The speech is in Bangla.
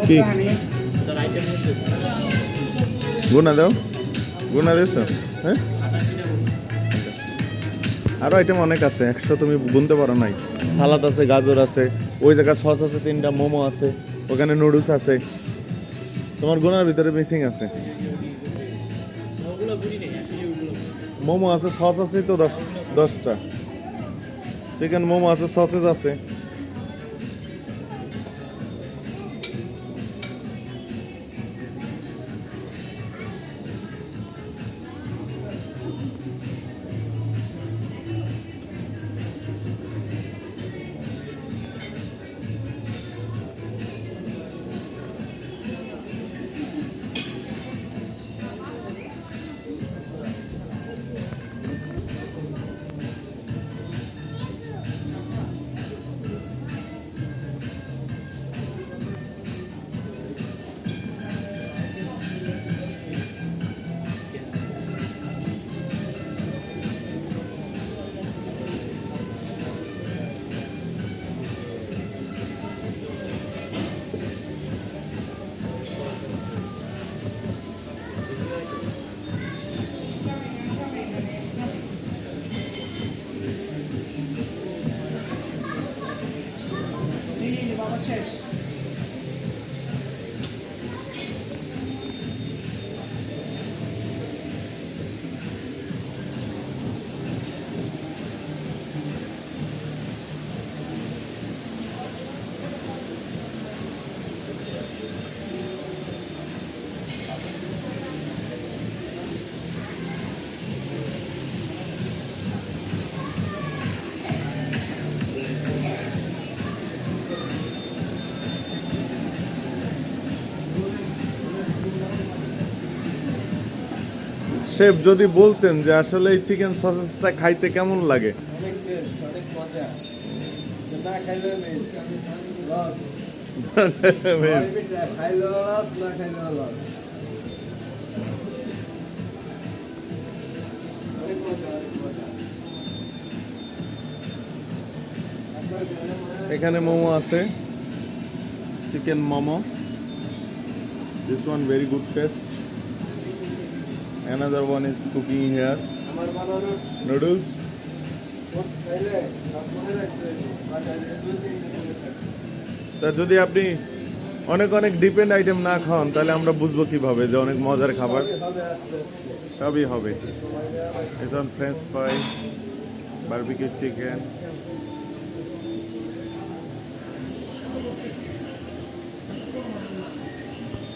কি গুনা দাও, গুনা দিয়েছ? হ্যাঁ, আরো আইটেম অনেক আছে, 100 তুমি গুনতে পারো নাই। সালাদ আছে, গাজর আছে, ওই জায়গায় সস আছে, 3টা মোমো আছে, ওখানে নুডলস আছে। তোমার গুনার ভিতরে মিসিং আছে। মোমো আছে, সস আছে তো 10টা। চিকেন মোমো আছে, সসেজ আছে। শেফ, যদি বলতেন যে আসলে এই চিকেন সসেসটা খাইতে কেমন লাগে? অনেক টেস্ট, অনেক মজা। না খাইলে লস, খাইলে লস, না খাইলে লস। অনেক মজা, অনেক মজা। এখানে মোমো আছে, chicken momo. This one very good test. Another one is cooking here. আমার বানানো Noodles. খাইলে সব মনে রাখবে, তা যদি আপনি অনেক অনেক ডিপেন্ড আইটেম না খাওয়ান তাহলে আমরা বুঝবো কিভাবে যে অনেক মজার খাবার? হবে আস্তে আস্তে। সবই হবে। এজন ফ্রেঞ্চ ফ্রাই, বারবিকিউ চিকেন,